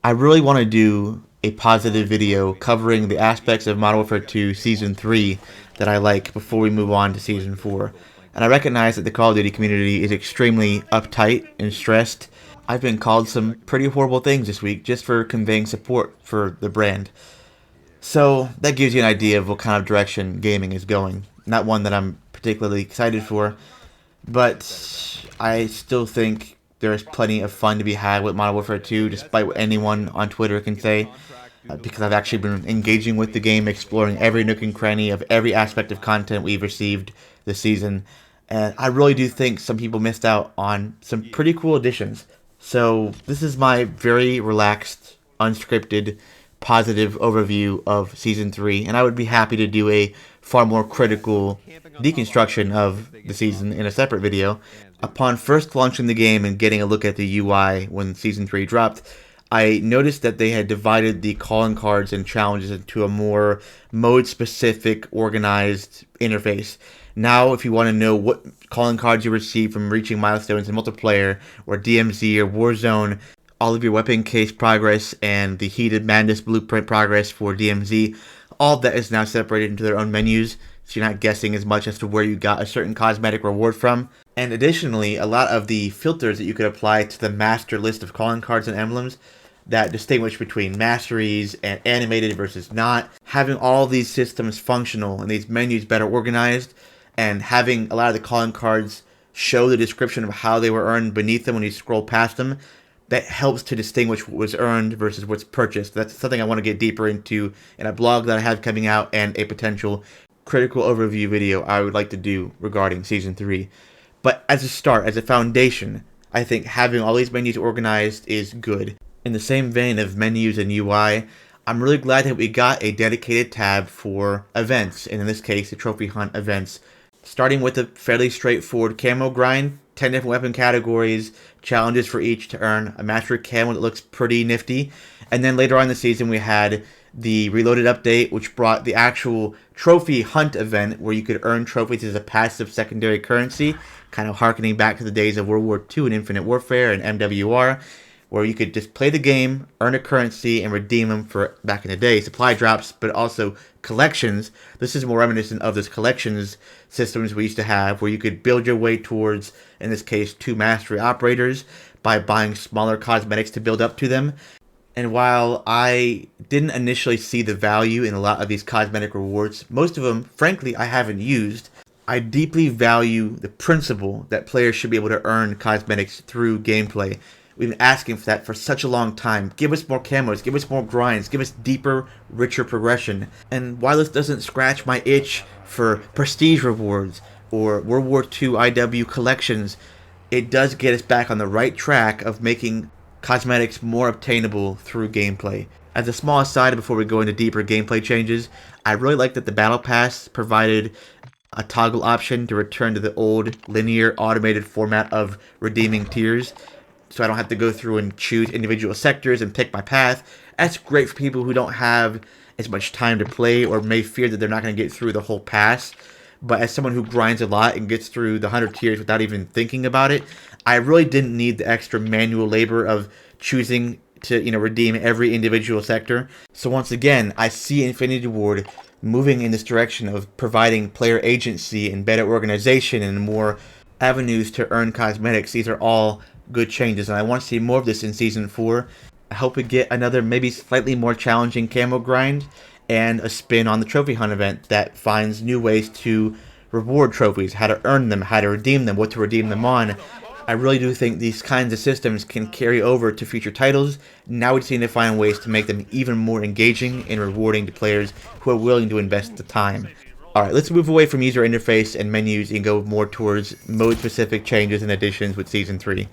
I really want to do a positive video covering the aspects of Modern Warfare 2 Season 3 that I like before we move on to Season 4. And I recognize that the Call of Duty community is extremely uptight and stressed. I've been called some pretty horrible things this week just for conveying support for the brand. So that gives you an idea of what kind of direction gaming is going. Not one that I'm particularly excited for, but I still think there's plenty of fun to be had with Modern Warfare 2, despite what anyone on Twitter can say, because I've actually been engaging with the game, exploring every nook and cranny of every aspect of content we've received this season, and I really do think some people missed out on some pretty cool additions. So this is my very relaxed, unscripted, positive overview of Season 3, and I would be happy to do a far more critical deconstruction of the season in a separate video. Upon first launching the game and getting a look at the UI when Season 3 dropped, I noticed that they had divided the calling cards and challenges into a more mode-specific, organized interface. Now, if you want to know what calling cards you receive from reaching milestones in multiplayer, or DMZ, or Warzone, all of your weapon case progress, and the Heated Madness blueprint progress for DMZ, all of that is now separated into their own menus, so you're not guessing as much as to where you got a certain cosmetic reward from. And additionally, a lot of the filters that you could apply to the master list of calling cards and emblems that distinguish between masteries and animated versus not, having all these systems functional and these menus better organized, and having a lot of the calling cards show the description of how they were earned beneath them when you scroll past them, that helps to distinguish what was earned versus what's purchased. That's something I want to get deeper into in a blog that I have coming out and a potential critical overview video I would like to do regarding Season 3. But as a start, as a foundation, I think having all these menus organized is good. In the same vein of menus and UI, I'm really glad that we got a dedicated tab for events, and in this case, the trophy hunt events. Starting with a fairly straightforward camo grind, 10 different weapon categories, challenges for each to earn a mastery camo that looks pretty nifty. And then later on in the season, we had the Reloaded update, which brought the actual trophy hunt event where you could earn trophies as a passive secondary currency, kind of harkening back to the days of World War II and Infinite Warfare and MWII, where you could just play the game, earn a currency, and redeem them for, back in the day, supply drops, but also collections. This is more reminiscent of those collections systems we used to have, where you could build your way towards, in this case, 2 mastery operators by buying smaller cosmetics to build up to them. And while I didn't initially see the value in a lot of these cosmetic rewards, most of them, frankly, I haven't used, I deeply value the principle that players should be able to earn cosmetics through gameplay. We've been asking for that for such a long time. Give us more camos, give us more grinds, give us deeper, richer progression. And while this doesn't scratch my itch for prestige rewards or World War II IW collections, it does get us back on the right track of making cosmetics more obtainable through gameplay. As a small aside before we go into deeper gameplay changes, I really like that the Battle Pass provided a toggle option to return to the old linear automated format of redeeming tiers, so I don't have to go through and choose individual sectors and pick my path. That's great for people who don't have as much time to play or may fear that they're not going to get through the whole pass. But as someone who grinds a lot and gets through the 100 tiers without even thinking about it, I really didn't need the extra manual labor of choosing to, redeem every individual sector. So once again, I see Infinity Ward moving in this direction of providing player agency and better organization and more avenues to earn cosmetics. These are all good changes, and I want to see more of this in Season 4. I hope we get another maybe slightly more challenging camo grind and a spin on the trophy hunt event that finds new ways to reward trophies, how to earn them, how to redeem them, what to redeem them on. I really do think these kinds of systems can carry over to future titles. Now we just need to find ways to make them even more engaging and rewarding to players who are willing to invest the time. Alright, let's move away from user interface and menus and go more towards mode-specific changes and additions with Season 3.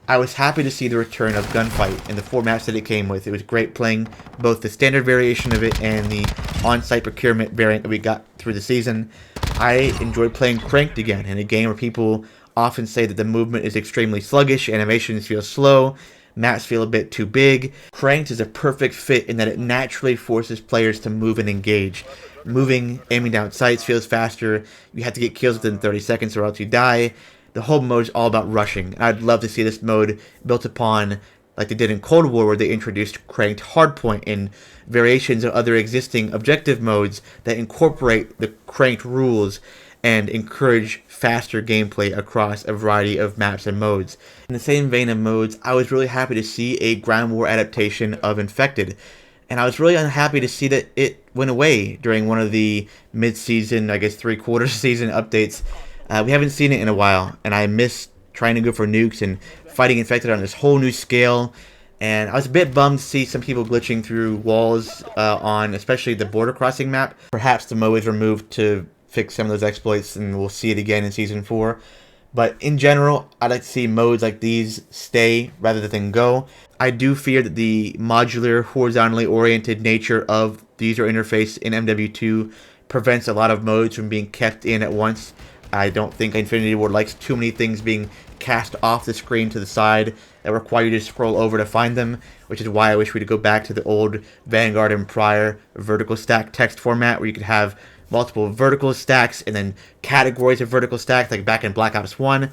I was happy to see the return of Gunfight in the formats that it came with. It was great playing both the standard variation of it and the on-site procurement variant that we got through the season. I enjoyed playing Cranked again, in a game where people often say that the movement is extremely sluggish, animations feel slow, maps feel a bit too big. Cranked is a perfect fit in that it naturally forces players to move and engage. Moving, aiming down sights feels faster, you have to get kills within 30 seconds or else you die. The whole mode is all about rushing. I'd love to see this mode built upon like they did in Cold War, where they introduced cranked hardpoint and variations of other existing objective modes that incorporate the cranked rules and encourage faster gameplay across a variety of maps and modes. In the same vein of modes, I was really happy to see a ground war adaptation of Infected, and I was really unhappy to see that it went away during one of the mid-season, I guess three-quarter season updates. We haven't seen it in a while, and I miss trying to go for nukes and fighting Infected on this whole new scale. And I was a bit bummed to see some people glitching through walls on especially the border crossing map. Perhaps the MWII was removed to fix some of those exploits, and we'll see it again in Season 4. But in general, I'd like to see modes like these stay rather than go. I do fear that the modular, horizontally oriented nature of the user interface in MW2 prevents a lot of modes from being kept in at once. I don't think Infinity Ward likes too many things being cast off the screen to the side that require you to scroll over to find them, which is why I wish we could go back to the old Vanguard and Prior vertical stack text format, where you could have multiple vertical stacks and then categories of vertical stacks, like back in Black Ops 1.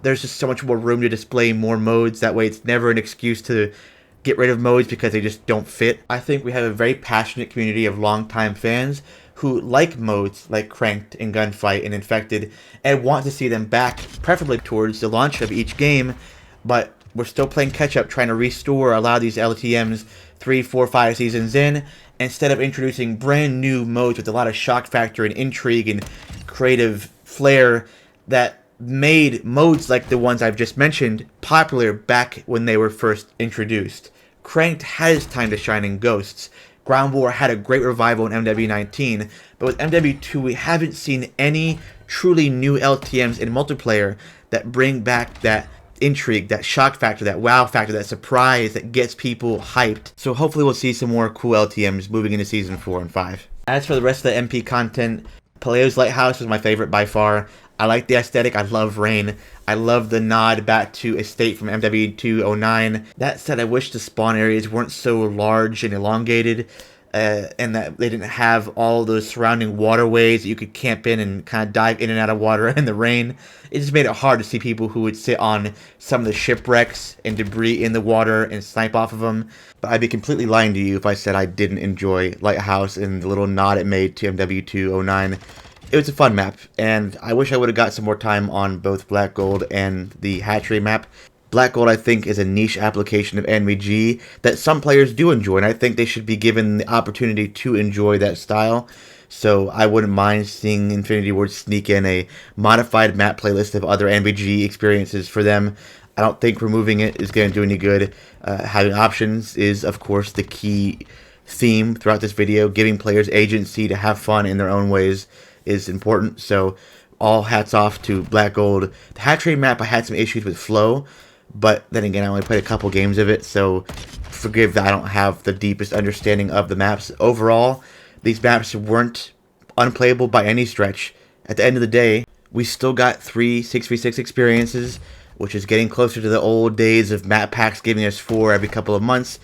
There's just so much more room to display more modes. That way it's never an excuse to get rid of modes because they just don't fit. I think we have a very passionate community of longtime fans who like modes like Cranked and Gunfight and Infected and want to see them back, preferably towards the launch of each game, but we're still playing catch-up, trying to restore a lot of these LTMs 3, 4, 5 seasons in, instead of introducing brand new modes with a lot of shock factor and intrigue and creative flair that made modes like the ones I've just mentioned popular back when they were first introduced. Cranked had its time to shine in Ghosts. Ground War had a great revival in MW19, but with MW2 we haven't seen any truly new LTMs in multiplayer that bring back that intrigue, that shock factor, that wow factor, that surprise that gets people hyped. So hopefully we'll see some more cool LTMs moving into Season 4 and 5. As for the rest of the MP content, Paleo's Lighthouse was my favorite by far. I like the aesthetic, I love rain, I love the nod back to Estate from MW209. That said, I wish the spawn areas weren't so large and elongated, and that they didn't have all those surrounding waterways that you could camp in and kind of dive in and out of water in the rain. It just made it hard to see people who would sit on some of the shipwrecks and debris in the water and snipe off of them. But I'd be completely lying to you if I said I didn't enjoy Lighthouse and the little nod it made to MW209. It was a fun map, and I wish I would have got some more time on both Black Gold and the Hatchery map. Black Gold, I think, is a niche application of MWII that some players do enjoy, and I think they should be given the opportunity to enjoy that style. So I wouldn't mind seeing Infinity Ward sneak in a modified map playlist of other MWII experiences for them. I don't think removing it is going to do any good. Having options is, of course, the key theme throughout this video. Giving players agency to have fun in their own ways is important. So all hats off to Black Gold. The Hatchery map, I had some issues with flow, but then again, I only played a couple games of it, so forgive that I don't have the deepest understanding of the maps. Overall, these maps weren't unplayable by any stretch. At the end of the day, we still got 3 6v6 experiences, which is getting closer to the old days of map packs giving us 4 every couple of months.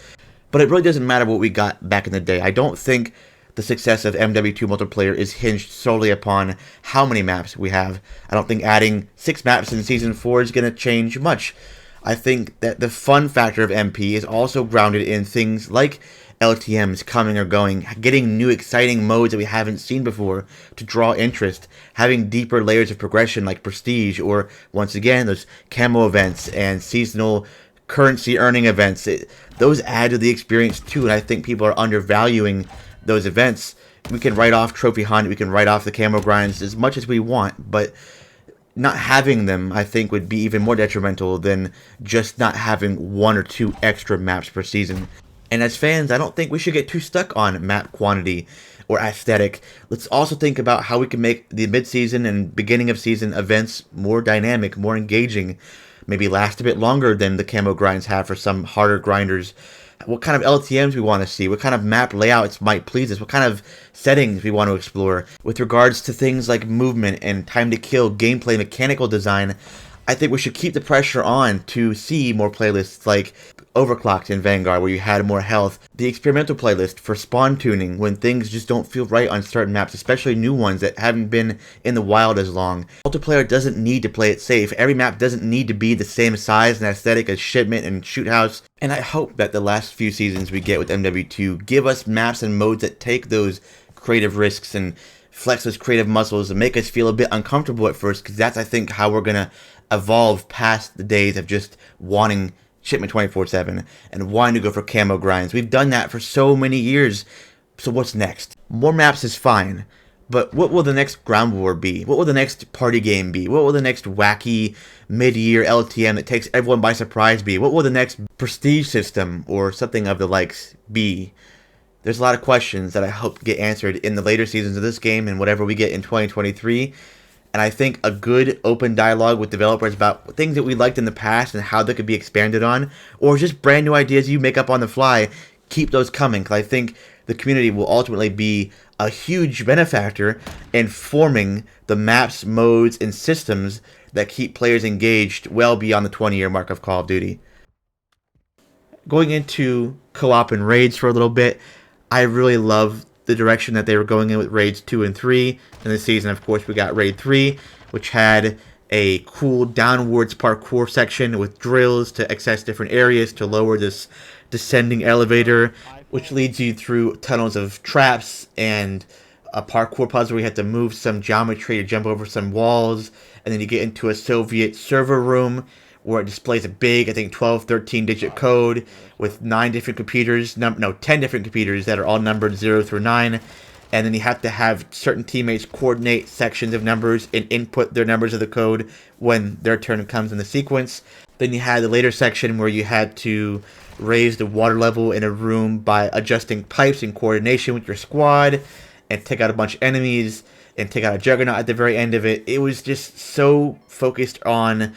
But it really doesn't matter what we got back in the day. I don't think the success of MW2 multiplayer is hinged solely upon how many maps we have. I don't think adding 6 maps in Season 4 is going to change much. I think that the fun factor of MP is also grounded in things like LTMs coming or going, getting new exciting modes that we haven't seen before to draw interest, having deeper layers of progression like Prestige, or once again those camo events and seasonal currency earning events. Those add to the experience too, and I think people are undervaluing those events. We can write off Trophy Hunt, we can write off the camo grinds as much as we want, but not having them, I think, would be even more detrimental than just not having 1 or 2 extra maps per season. And as fans, I don't think we should get too stuck on map quantity or aesthetic. Let's also think about how we can make the mid-season and beginning of season events more dynamic, more engaging, maybe last a bit longer than the camo grinds have for some harder grinders. What kind of LTMs we want to see, what kind of map layouts might please us, what kind of settings we want to explore. With regards to things like movement and time to kill, gameplay, mechanical design, I think we should keep the pressure on to see more playlists like overclocked in Vanguard where you had more health, the experimental playlist for spawn tuning when things just don't feel right on certain maps, especially new ones that haven't been in the wild as long. Multiplayer doesn't need to play it safe. Every map doesn't need to be the same size and aesthetic as Shipment and Shoot House. And I hope that the last few seasons we get with MW2 give us maps and modes that take those creative risks and flex those creative muscles and make us feel a bit uncomfortable at first, because that's, I think, how we're going to evolve past the days of just wanting Shipment 24/7 and wanting to go for camo grinds. We've done that for so many years. So what's next? More maps is fine, but what will the next ground war be? What will the next party game be? What will the next wacky mid-year LTM that takes everyone by surprise be? What will the next prestige system or something of the likes be? There's a lot of questions that I hope get answered in the later seasons of this game and whatever we get in 2023. And I think a good open dialogue with developers about things that we liked in the past and how they could be expanded on, or just brand new ideas you make up on the fly, keep those coming, because I think the community will ultimately be a huge benefactor in forming the maps, modes, and systems that keep players engaged well beyond the 20-year mark of Call of Duty. Going into co-op and raids for a little bit, I really love the direction that they were going in with raids 2 and 3. In this season, of course, we got raid 3, which had a cool downwards parkour section with drills to access different areas to lower this descending elevator, which leads you through tunnels of traps and a parkour puzzle where you have to move some geometry to jump over some walls, and then you get into a Soviet server room where it displays a big, I think, 12, 13-digit code with 10 different computers that are all numbered 0 through 9. And then you have to have certain teammates coordinate sections of numbers and input their numbers of the code when their turn comes in the sequence. Then you had the later section where you had to raise the water level in a room by adjusting pipes in coordination with your squad and take out a bunch of enemies and take out a juggernaut at the very end of it. It was just so focused on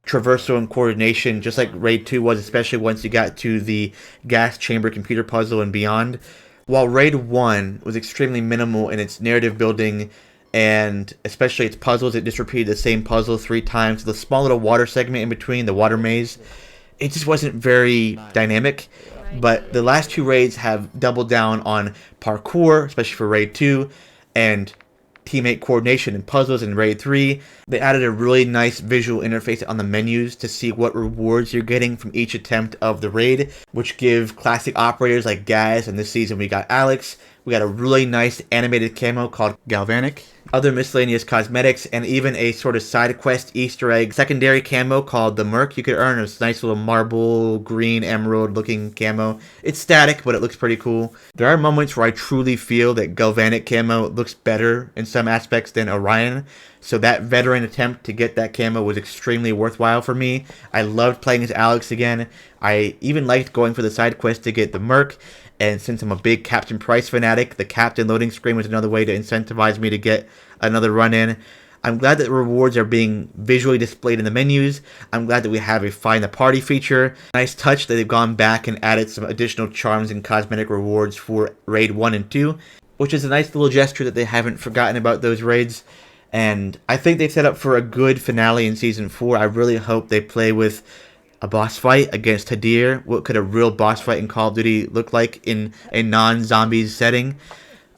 traversal and coordination, just like Raid 2 was, especially once you got to the gas chamber computer puzzle and beyond. While Raid 1 was extremely minimal in its narrative building and especially its puzzles, it just repeated the same puzzle 3 times. The small little water segment in between, the water maze, it just wasn't very dynamic. But the last 2 raids have doubled down on parkour, especially for Raid 2, and teammate coordination and puzzles in Raid 3. They added a really nice visual interface on the menus to see what rewards you're getting from each attempt of the raid, which give classic operators like Gaz, and this season we got Alex. We got a really nice animated camo called Galvanic, other miscellaneous cosmetics, and even a sort of side quest Easter egg secondary camo called the Merc. You could earn a nice little marble, green, emerald looking camo. It's static, but it looks pretty cool. There are moments where I truly feel that Galvanic camo looks better in some aspects than Orion, so that veteran attempt to get that camo was extremely worthwhile for me. I loved playing as Alex again. I even liked going for the side quest to get the Merc. And since I'm a big Captain Price fanatic, the Captain loading screen was another way to incentivize me to get another run in. I'm glad that the rewards are being visually displayed in the menus. I'm glad that we have a Find the Party feature. Nice touch that they've gone back and added some additional charms and cosmetic rewards for Raid 1 and 2, which is a nice little gesture that they haven't forgotten about those raids. And I think they've set up for a good finale in Season 4. I really hope they play with a boss fight against Hadir. What could a real boss fight in Call of Duty look like in a non-zombies setting?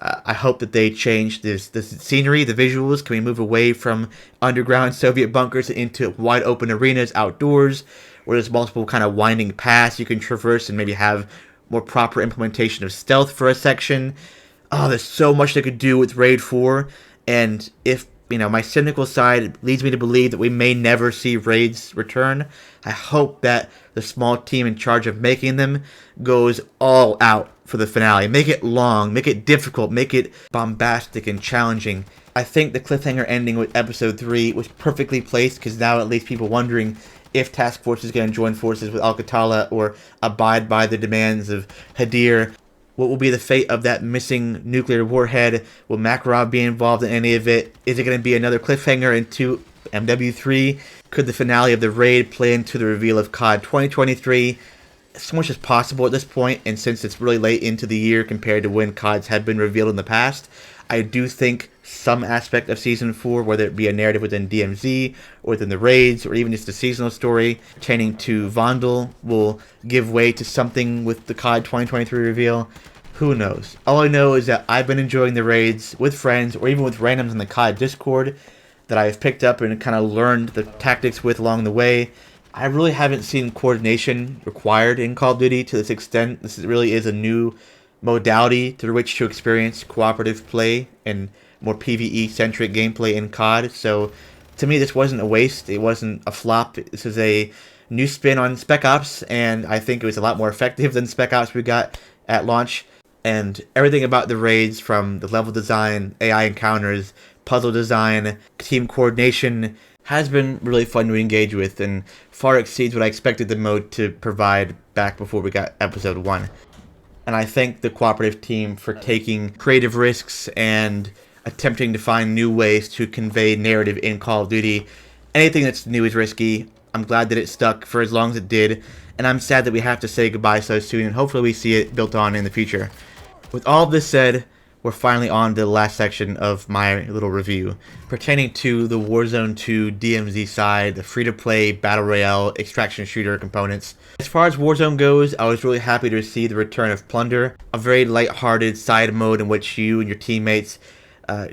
I hope that they change the scenery, the visuals. Can we move away from underground Soviet bunkers into wide open arenas outdoors, where there's multiple kind of winding paths you can traverse and maybe have more proper implementation of stealth for a section? Oh, there's so much they could do with Raid 4, and if my cynical side leads me to believe that we may never see raids return, I hope that the small team in charge of making them goes all out for the finale. Make it long, make it difficult, make it bombastic and challenging. I think the cliffhanger ending with Episode 3 was perfectly placed, because now it leaves people wondering if Task Force is going to join forces with Al-Qatala or abide by the demands of Hadir. What will be the fate of that missing nuclear warhead? Will Makarov be involved in any of it? Is it going to be another cliffhanger into MW3? Could the finale of the raid play into the reveal of COD 2023? as much as possible at this point, and since it's really late into the year compared to when CODs have been revealed in the past, I do think some aspect of Season 4, whether it be a narrative within DMZ, or within the raids, or even just a seasonal story pertaining to Vondel, will give way to something with the COD 2023 reveal. Who knows? All I know is that I've been enjoying the raids with friends, or even with randoms in the COD Discord, that I've picked up and kind of learned the tactics with along the way. I really haven't seen coordination required in Call of Duty to this extent. This really is a new modality through which to experience cooperative play and more PvE-centric gameplay in COD. So, to me, this wasn't a waste. It wasn't a flop. This is a new spin on Spec Ops, and I think it was a lot more effective than Spec Ops we got at launch. And everything about the raids, from the level design, AI encounters, puzzle design, team coordination, has been really fun to engage with and far exceeds what I expected the mode to provide back before we got Episode 1. And I thank the cooperative team for taking creative risks and attempting to find new ways to convey narrative in Call of Duty. Anything that's new is risky. I'm glad that it stuck for as long as it did, and I'm sad that we have to say goodbye so soon, and hopefully we see it built on in the future. With all of this said, we're finally on to the last section of my little review, pertaining to the Warzone 2 DMZ side, the free-to-play Battle Royale extraction shooter components. As far as Warzone goes, I was really happy to see the return of Plunder, a very light-hearted side mode in which you and your teammates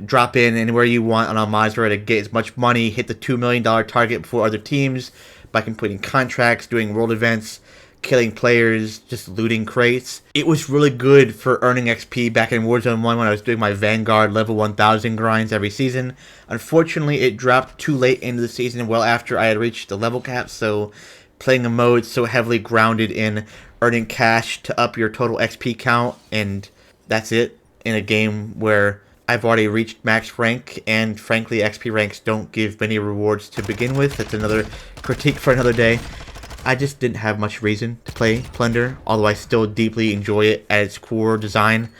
drop in anywhere you want on Al-Mazrah to get as much money, hit the $2 million target before other teams by completing contracts, doing world events, killing players, just looting crates. It was really good for earning XP back in Warzone 1 when I was doing my Vanguard level 1000 grinds every season. Unfortunately, it dropped too late into the season, well after I had reached the level cap, so playing a mode so heavily grounded in earning cash to up your total XP count, and that's it, in a game where I've already reached max rank, and frankly XP ranks don't give many rewards to begin with. That's another critique for another day. I just didn't have much reason to play Plunder, although I still deeply enjoy it at its core design.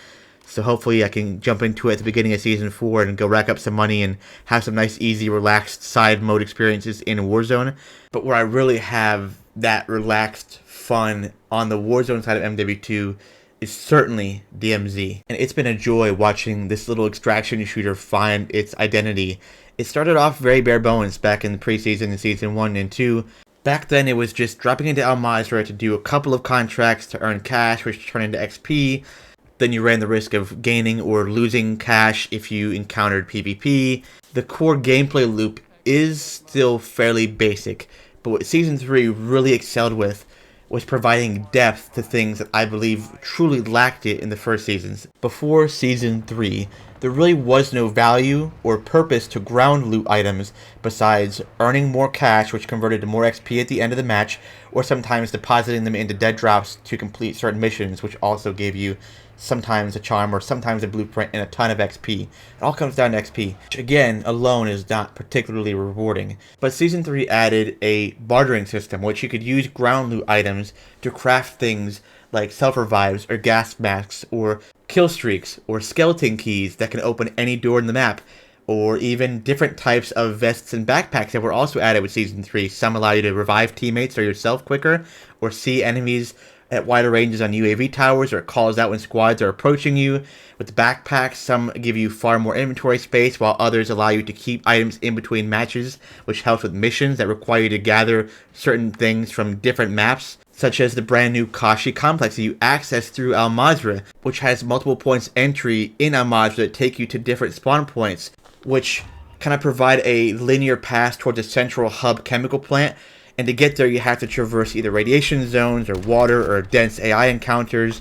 So hopefully I can jump into it at the beginning of Season 4 and go rack up some money and have some nice, easy, relaxed side mode experiences in Warzone. But where I really have that relaxed fun on the Warzone side of MW2 is certainly DMZ. And it's been a joy watching this little extraction shooter find its identity. It started off very bare bones back in the preseason in Season 1 and 2. Back then, it was just dropping into Al-Mazrah to do a couple of contracts to earn cash, which turned into XP. Then you ran the risk of gaining or losing cash if you encountered PvP. The core gameplay loop is still fairly basic, but what Season 3 really excelled with was providing depth to things that I believe truly lacked it in the first seasons. Before Season 3, there really was no value or purpose to ground loot items besides earning more cash, which converted to more XP at the end of the match, or sometimes depositing them into dead drops to complete certain missions, which also gave you sometimes a charm or sometimes a blueprint and a ton of XP. It all comes down to XP, which again, alone is not particularly rewarding. But Season 3 added a bartering system, which you could use ground loot items to craft things like self-revives or gas masks or kill streaks or skeleton keys that can open any door in the map, or even different types of vests and backpacks that were also added with Season 3. Some allow you to revive teammates or yourself quicker, or see enemies at wider ranges on UAV towers, or it calls out when squads are approaching you. With the backpacks, some give you far more inventory space, while others allow you to keep items in between matches, which helps with missions that require you to gather certain things from different maps, such as the brand new Kashi complex that you access through Al-Mazrah, which has multiple points entry in Al-Mazrah that take you to different spawn points, which kind of provide a linear path towards a central hub chemical plant. And to get there, you have to traverse either radiation zones or water or dense AI encounters,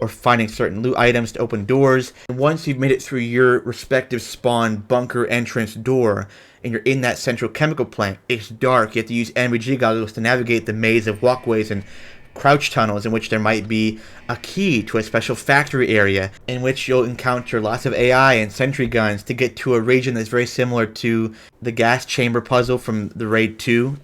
or finding certain loot items to open doors. And once you've made it through your respective spawn bunker entrance door, and you're in that central chemical plant, it's dark. You have to use NVG goggles to navigate the maze of walkways and crouch tunnels in which there might be a key to a special factory area in which you'll encounter lots of AI and sentry guns to get to a region that's very similar to the gas chamber puzzle from the Raid 2.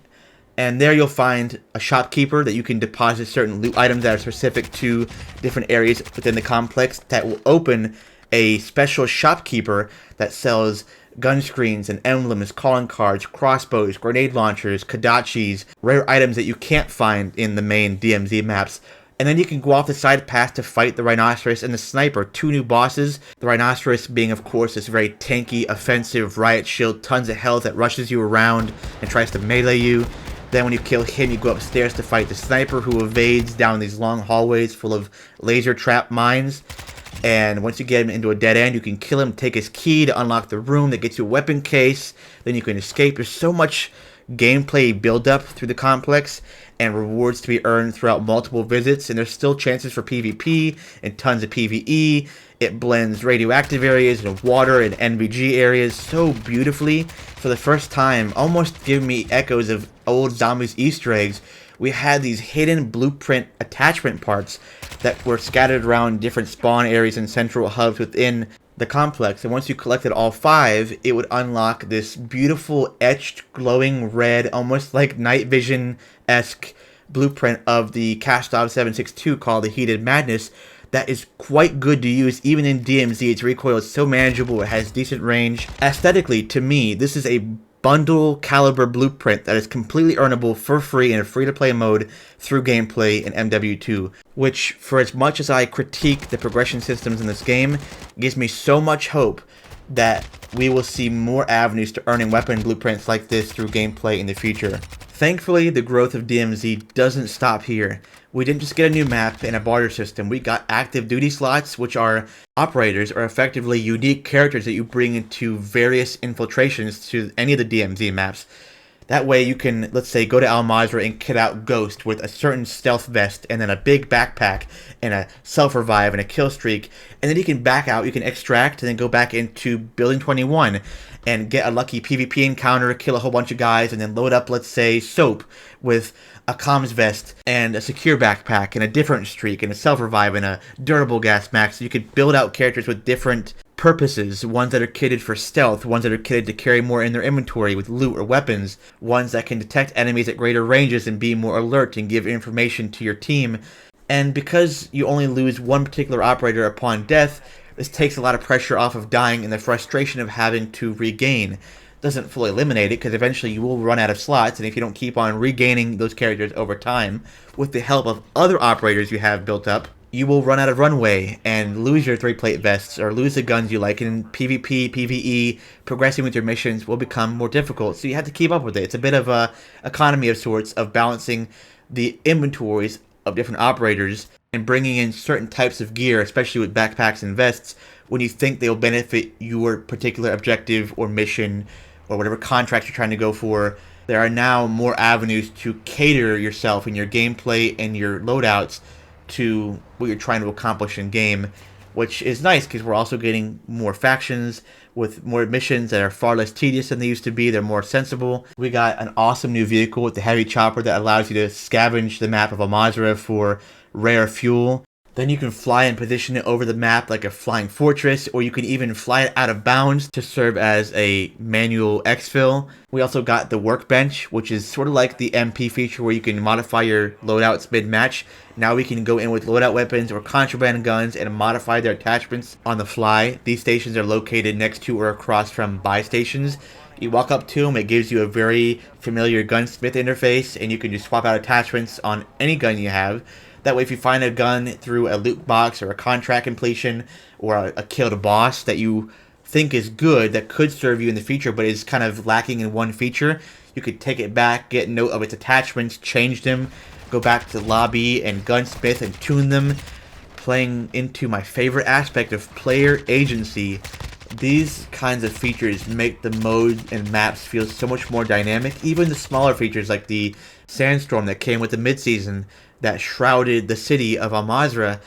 And there you'll find a shopkeeper that you can deposit certain loot items that are specific to different areas within the complex that will open a special shopkeeper that sells gun screens and emblems, calling cards, crossbows, grenade launchers, kodachis, rare items that you can't find in the main DMZ maps. And then you can go off the side path to fight the Rhinoceros and the Sniper, 2 new bosses. The Rhinoceros being, of course, this very tanky, offensive riot shield, tons of health that rushes you around and tries to melee you. Then when you kill him, you go upstairs to fight the Sniper, who evades down these long hallways full of laser trap mines. And once you get him into a dead end, you can kill him, take his key to unlock the room that gets you a weapon case. Then you can escape. There's so much gameplay build-up through the complex and rewards to be earned throughout multiple visits, and there's still chances for PvP and tons of PvE. It blends radioactive areas and water and NVG areas so beautifully. For the first time, almost giving me echoes of old Zombies Easter eggs, we had these hidden blueprint attachment parts that were scattered around different spawn areas and central hubs within the complex, and once you collected all 5, it would unlock this beautiful etched glowing red, almost like night vision-esque blueprint of the Kastov 762 called the Heated Madness. That is quite good to use even in DMZ. Its recoil is so manageable, it has decent range. Aesthetically, to me, this is a bundle caliber blueprint that is completely earnable for free in a free-to-play mode through gameplay in MW2, which, for as much as I critique the progression systems in this game, gives me so much hope that we will see more avenues to earning weapon blueprints like this through gameplay in the future. Thankfully, the growth of DMZ doesn't stop here. We didn't just get a new map and a barter system, we got active duty slots, which are operators, or effectively unique characters that you bring into various infiltrations to any of the DMZ maps. That way you can, let's say, go to Al Mazrah and kit out Ghost with a certain stealth vest and then a big backpack and a self-revive and a kill streak, and then you can back out, you can extract, and then go back into Building 21 and get a lucky PvP encounter, kill a whole bunch of guys, and then load up, let's say, Soap with a comms vest and a secure backpack and a different streak and a self-revive and a durable gas max. So you could build out characters with different purposes, ones that are kitted for stealth, ones that are kitted to carry more in their inventory with loot or weapons, ones that can detect enemies at greater ranges and be more alert and give information to your team. And because you only lose one particular operator upon death, this takes a lot of pressure off of dying and the frustration of having to regain. Doesn't fully eliminate it, because eventually you will run out of slots, and if you don't keep on regaining those characters over time with the help of other operators you have built up, you will run out of runway and lose your 3-plate vests or lose the guns you like. And in PvP, PvE, progressing with your missions will become more difficult, so you have to keep up with it. It's a bit of a economy of sorts of balancing the inventories of different operators and bringing in certain types of gear, especially with backpacks and vests, when you think they'll benefit your particular objective or mission or whatever contract you're trying to go for. There are now more avenues to cater yourself and your gameplay and your loadouts to what you're trying to accomplish in game, which is nice because we're also getting more factions with more missions that are far less tedious than they used to be. They're more sensible. We got an awesome new vehicle with the heavy chopper that allows you to scavenge the map of Al Mazrah for rare fuel. Then you can fly and position it over the map like a flying fortress, or you can even fly it out of bounds to serve as a manual exfil. We also got the workbench, which is sort of like the MP feature where you can modify your loadouts mid-match. Now we can go in with loadout weapons or contraband guns and modify their attachments on the fly. These stations are located next to or across from buy stations. You walk up to them, it gives you a very familiar gunsmith interface, and you can just swap out attachments on any gun you have. That way, if you find a gun through a loot box or a contract completion or a killed boss that you think is good, that could serve you in the future but is kind of lacking in one feature, you could take it back, get note of its attachments, change them, go back to the lobby and gunsmith and tune them, playing into my favorite aspect of player agency. These kinds of features make the modes and maps feel so much more dynamic. Even the smaller features like the sandstorm that came with the mid-season that shrouded the city of Al Mazrah,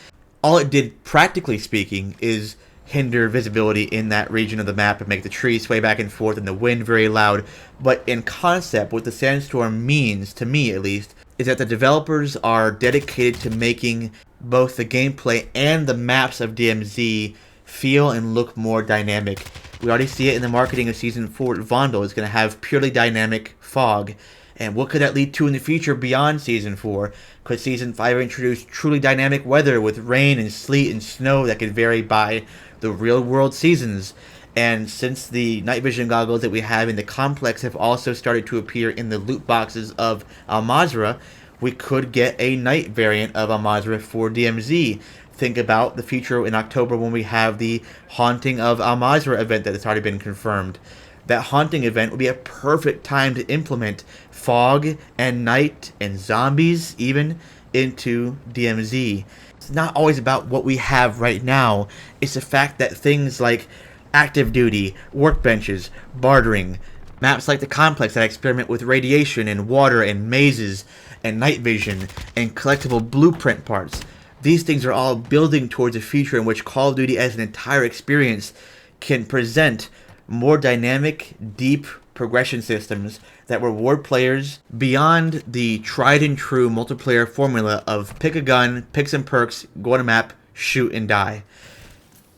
all it did, practically speaking, is hinder visibility in that region of the map and make the trees sway back and forth and the wind very loud. But in concept, what the sandstorm means, to me at least, is that the developers are dedicated to making both the gameplay and the maps of DMZ feel and look more dynamic. We already see it in the marketing of Season 4. Vondel is going to have purely dynamic fog. And what could that lead to in the future beyond Season 4? Could Season 5 introduce truly dynamic weather with rain and sleet and snow that could vary by the real-world seasons? And since the night vision goggles that we have in the complex have also started to appear in the loot boxes of Al Mazrah, we could get a night variant of Al Mazrah for DMZ. Think about the future in October when we have the Haunting of Al Mazrah event that has already been confirmed. That haunting event would be a perfect time to implement fog and night and zombies even into DMZ. It's not always about what we have right now. It's the fact that things like active duty, workbenches, bartering, maps like the complex that experiment with radiation and water and mazes and night vision and collectible blueprint parts. These things are all building towards a future in which Call of Duty as an entire experience can present more dynamic, deep progression systems that reward players beyond the tried and true multiplayer formula of pick a gun, pick some perks, go on a map, shoot and die.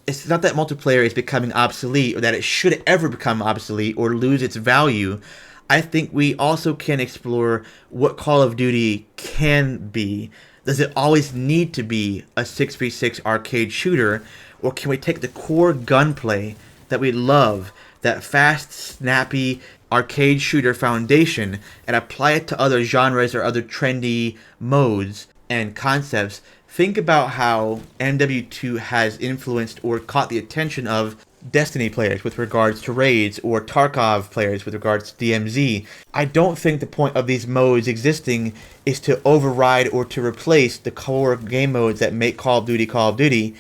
It's not that multiplayer is becoming obsolete or that it should ever become obsolete or lose its value. I think we also can explore what Call of Duty can be. Does it always need to be a 6v6 arcade shooter, or can we take the core gunplay that we love, that fast, snappy arcade shooter foundation, and apply it to other genres or other trendy modes and concepts? Think about how MW2 has influenced or caught the attention of Destiny players with regards to raids, or Tarkov players with regards to DMZ. I don't think the point of these modes existing is to override or to replace the core game modes that make Call of Duty,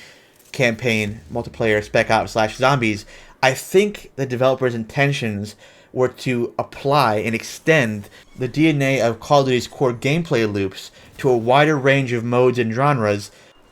campaign, multiplayer, Spec Ops / zombies. I think the developers' intentions were to apply and extend the DNA of Call of Duty's core gameplay loops to a wider range of modes and genres.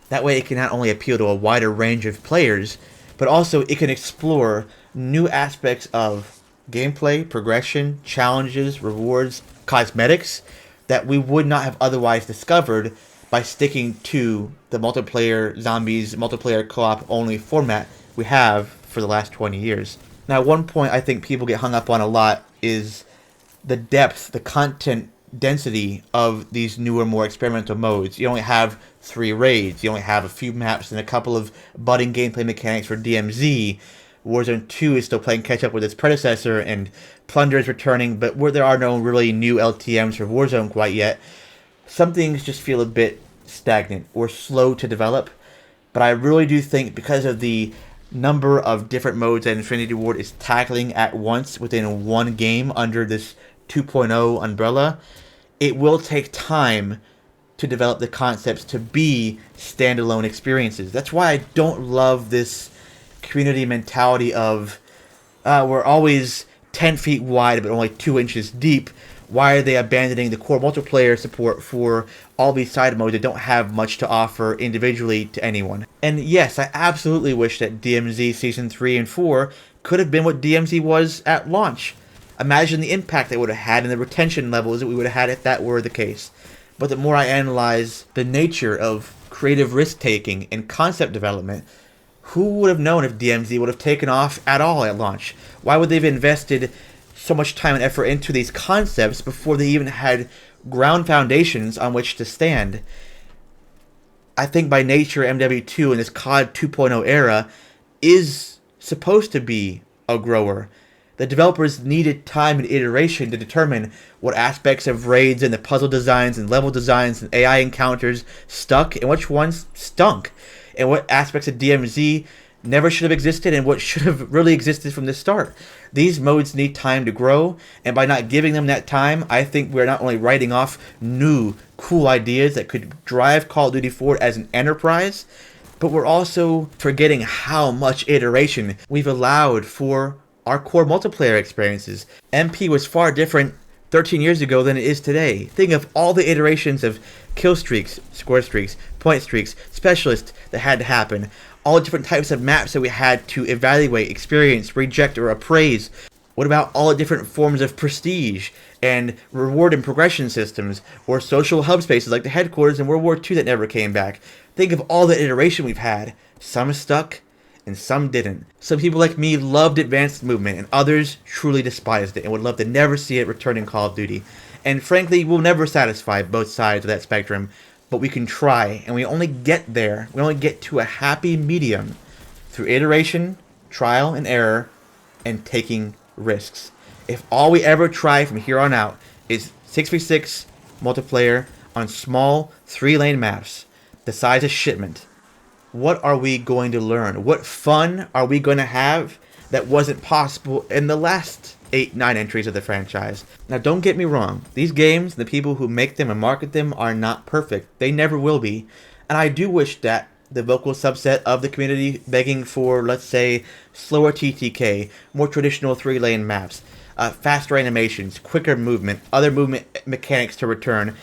That way it can not only appeal to a wider range of players, but also it can explore new aspects of gameplay, progression, challenges, rewards, cosmetics that we would not have otherwise discovered by sticking to the multiplayer zombies, multiplayer co-op only format we have for the last 20 years. Now, one point I think people get hung up on a lot is the depth, the content density of these newer, more experimental modes. You only have 3 raids, you only have a few maps and a couple of budding gameplay mechanics for DMZ. Warzone 2 is still playing catch up with its predecessor, and Plunder is returning, but where there are no really new LTMs for Warzone quite yet, some things just feel a bit stagnant or slow to develop. But I really do think because of the number of different modes that Infinity Ward is tackling at once within one game under this 2.0 umbrella, it will take time to develop the concepts to be standalone experiences. That's why I don't love this community mentality of we're always 10 feet wide but only 2 inches deep. Why are they abandoning the core multiplayer support for all these side modes that don't have much to offer individually to anyone? And yes, I absolutely wish that DMZ Season 3 and 4 could have been what DMZ was at launch. Imagine the impact they would have had and the retention levels that we would have had if that were the case. But the more I analyze the nature of creative risk-taking and concept development, who would have known if DMZ would have taken off at all at launch? Why would they have invested so much time and effort into these concepts before they even had ground foundations on which to stand? I think by nature MW2 in this COD 2.0 era is supposed to be a grower. The developers needed time and iteration to determine what aspects of raids and the puzzle designs and level designs and AI encounters stuck and which ones stunk, and what aspects of DMZ never should have existed and what should have really existed from the start. These modes need time to grow, and by not giving them that time, I think we're not only writing off new, cool ideas that could drive Call of Duty forward as an enterprise, but we're also forgetting how much iteration we've allowed for our core multiplayer experiences. MP was far different 13 years ago than it is today. Think of all the iterations of kill streaks, score streaks, point streaks, specialists that had to happen. All the different types of maps that we had to evaluate, experience, reject, or appraise. What about all the different forms of prestige and reward and progression systems, or social hub spaces like the headquarters in World War II that never came back? Think of all the iteration we've had. Some stuck, and some didn't. Some people like me loved advanced movement, and others truly despised it and would love to never see it return in Call of Duty. And frankly, we'll never satisfy both sides of that spectrum, but we can try, and we only get to a happy medium through iteration, trial and error, and taking risks. If all we ever try from here on out is 6v6 multiplayer on small 3-lane maps the size of Shipment, what are we going to learn? What fun are we going to have that wasn't possible in the last 8-9 entries of the franchise? Now, don't get me wrong. These games, the people who make them and market them, are not perfect. They never will be. And I do wish that the vocal subset of the community begging for, let's say, slower TTK, more traditional 3-lane maps, faster animations, quicker movement, other movement mechanics to return,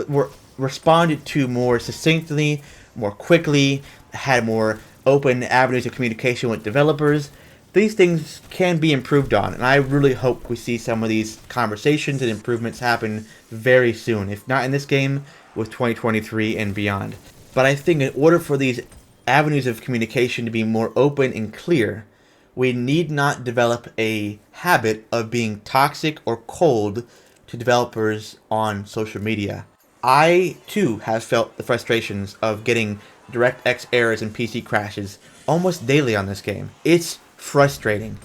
were responded to more succinctly, more quickly, had more open avenues of communication with developers. These things can be improved on, and I really hope we see some of these conversations and improvements happen very soon, if not in this game, with 2023 and beyond. But I think in order for these avenues of communication to be more open and clear, we need not develop a habit of being toxic or cold to developers on social media. I, too, have felt the frustrations of getting DirectX errors and PC crashes almost daily on this game. It's frustrating.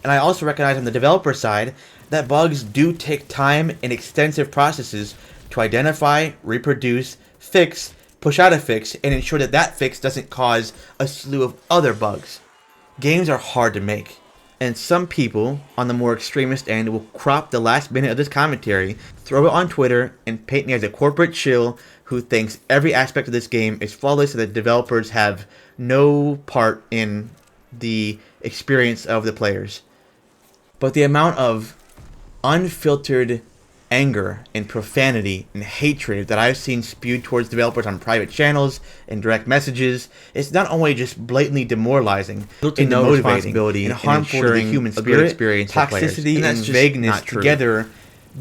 And I also recognize on the developer side that bugs do take time and extensive processes to identify, reproduce, fix, push out a fix, and ensure that that fix doesn't cause a slew of other bugs. Games are hard to make, and some people on the more extremist end will crop the last minute of this commentary, throw it on Twitter, and paint me as a corporate shill who thinks every aspect of this game is flawless and that developers have no part in the experience of the players. But the amount of unfiltered anger and profanity and hatred that I've seen spewed towards developers on private channels and direct messages is not only just blatantly demoralizing, and demotivating, and harmful to the human spirit. Toxicity and vagueness together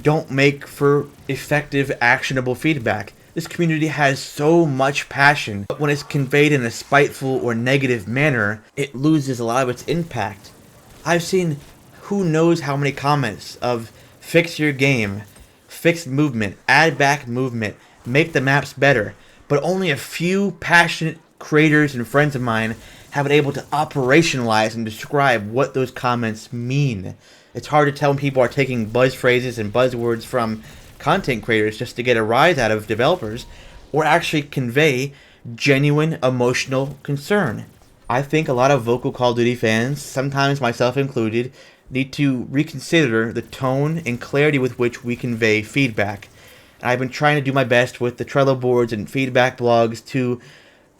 don't make for effective, actionable feedback. This community has so much passion, but when it's conveyed in a spiteful or negative manner, it loses a lot of its impact. I've seen who knows how many comments of fix your game, fix movement, add back movement, make the maps better, but only a few passionate creators and friends of mine have been able to operationalize and describe what those comments mean. It's hard to tell when people are taking buzz phrases and buzzwords from content creators just to get a rise out of developers, or actually convey genuine emotional concern. I think a lot of vocal Call of Duty fans, sometimes myself included, need to reconsider the tone and clarity with which we convey feedback. And I've been trying to do my best with the Trello boards and feedback blogs to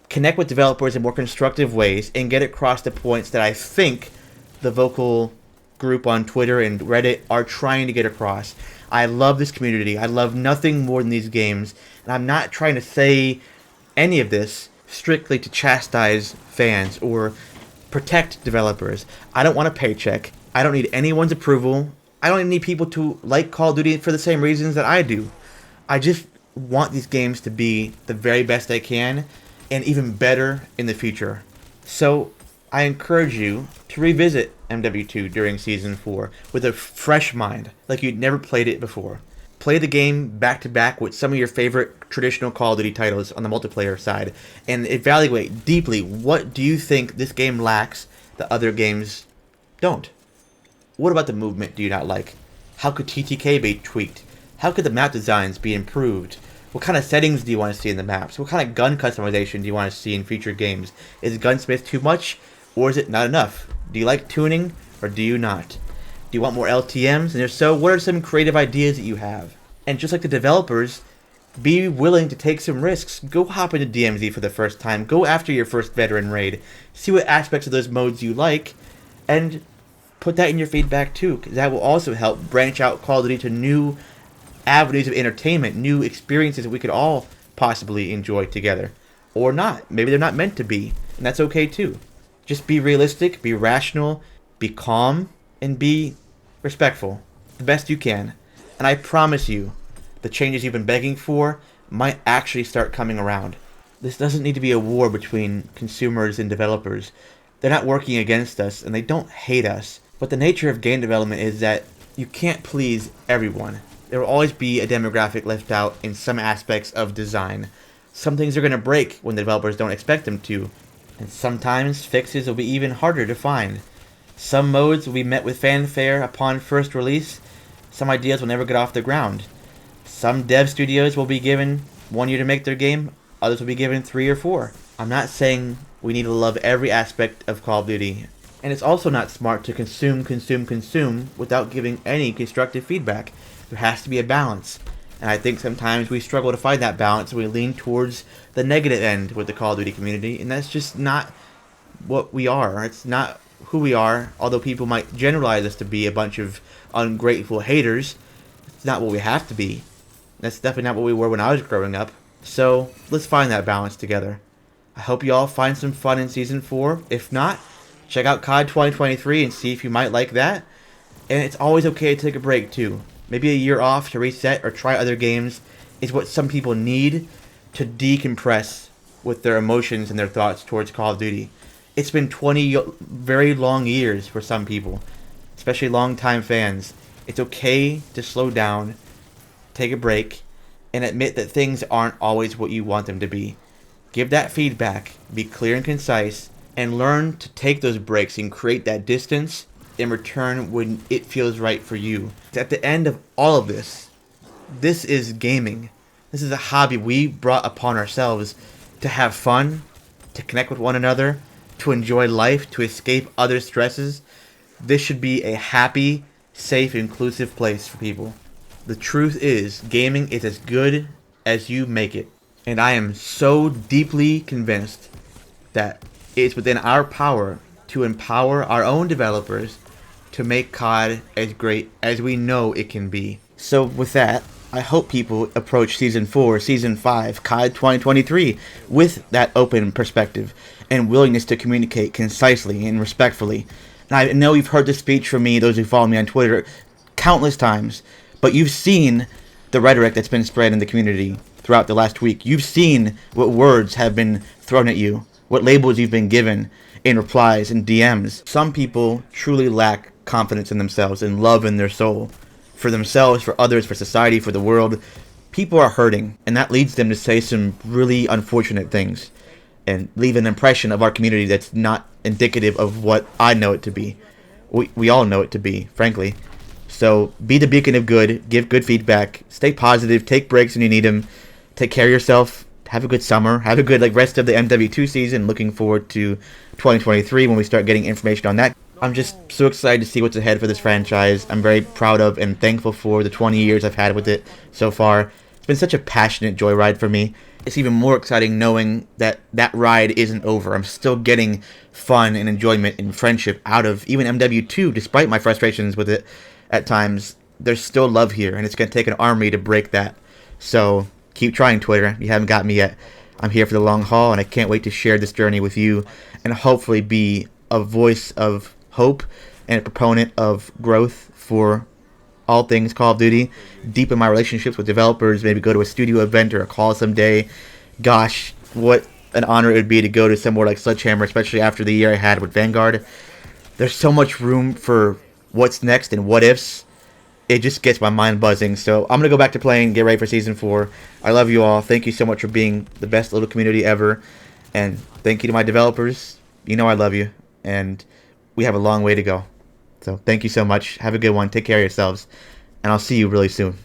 connect with developers in more constructive ways and get across the points that I think the vocal group on Twitter and Reddit are trying to get across. I love this community. I love nothing more than these games, and I'm not trying to say any of this strictly to chastise fans or protect developers. I don't want a paycheck. I don't need anyone's approval. I don't even need people to like Call of Duty for the same reasons that I do. I just want these games to be the very best they can, and even better in the future. So I encourage you to revisit MW2 during Season 4 with a fresh mind, like you'd never played it before. Play the game back to back with some of your favorite traditional Call of Duty titles on the multiplayer side, and evaluate deeply what do you think this game lacks that other games don't. What about the movement do you not like? How could TTK be tweaked? How could the map designs be improved? What kind of settings do you want to see in the maps? What kind of gun customization do you want to see in future games? Is Gunsmith too much, or is it not enough? Do you like tuning, or do you not? Do you want more LTMs? And if so, what are some creative ideas that you have? And just like the developers, be willing to take some risks. Go hop into DMZ for the first time. Go after your first veteran raid. See what aspects of those modes you like, and put that in your feedback too, because that will also help branch out Call of Duty to new avenues of entertainment, new experiences that we could all possibly enjoy together. Or not. Maybe they're not meant to be, and that's okay too. Just be realistic, be rational, be calm, and be respectful. The best you can. And I promise you, the changes you've been begging for might actually start coming around. This doesn't need to be a war between consumers and developers. They're not working against us, and they don't hate us. But the nature of game development is that you can't please everyone. There will always be a demographic left out in some aspects of design. Some things are going to break when the developers don't expect them to, and sometimes fixes will be even harder to find. Some modes will be met with fanfare upon first release. Some ideas will never get off the ground. Some dev studios will be given 1 year to make their game. Others will be given 3 or 4. I'm not saying we need to love every aspect of Call of Duty. And it's also not smart to consume without giving any constructive feedback. There has to be a balance. And I think sometimes we struggle to find that balance and we lean towards the negative end with the Call of Duty community. And that's just not what we are. It's not who we are. Although people might generalize us to be a bunch of ungrateful haters, it's not what we have to be. That's definitely not what we were when I was growing up. So let's find that balance together. I hope you all find some fun in Season 4. If not, check out COD 2023 and see if you might like that. And it's always okay to take a break too. Maybe a year off to reset or try other games is what some people need to decompress with their emotions and their thoughts towards Call of Duty. It's been 20 very long years for some people, especially long-time fans. It's okay to slow down, take a break, and admit that things aren't always what you want them to be. Give that feedback, be clear and concise, and learn to take those breaks and create that distance in return when it feels right for you. At the end of all of this is gaming. This is a hobby we brought upon ourselves to have fun, to connect with one another, to enjoy life, to escape other stresses. This should be a happy, safe, inclusive place for people. The truth is, gaming is as good as you make it. And I am so deeply convinced that it's within our power to empower our own developers to make COD as great as we know it can be. So with that, I hope people approach Season 4, Season 5, COD 2023 with that open perspective and willingness to communicate concisely and respectfully. And I know you've heard this speech from me, those who follow me on Twitter, countless times, but you've seen the rhetoric that's been spread in the community throughout the last week. You've seen what words have been thrown at you, what labels you've been given in replies and DMs. Some people truly lack confidence in themselves and love in their soul. For themselves, for others, for society, for the world. People are hurting, and that leads them to say some really unfortunate things and leave an impression of our community that's not indicative of what I know it to be. We all know it to be, frankly. So be the beacon of good, give good feedback, stay positive, take breaks when you need them, take care of yourself, have a good summer, have a good rest of the MWII season. Looking forward to 2023 when we start getting information on that. I'm just so excited to see what's ahead for this franchise. I'm very proud of and thankful for the 20 years I've had with it so far. It's been such a passionate joyride for me. It's even more exciting knowing that that ride isn't over. I'm still getting fun and enjoyment and friendship out of even MW2, despite my frustrations with it at times. There's still love here, and it's going to take an army to break that. So keep trying, Twitter. You haven't got me yet. I'm here for the long haul, and I can't wait to share this journey with you and hopefully be a voice of hope and a proponent of growth for all things Call of Duty. Deepen my relationships with developers, maybe go to a studio event or a call someday. Gosh, what an honor it would be to go to somewhere like Sledgehammer, especially after the year I had with Vanguard. There's so much room for what's next and what ifs. It just gets my mind buzzing. So I'm going to go back to playing, get ready for Season 4. I love you all. Thank you so much for being the best little community ever. And thank you to my developers. You know I love you. And we have a long way to go. So thank you so much. Have a good one. Take care of yourselves. And I'll see you really soon.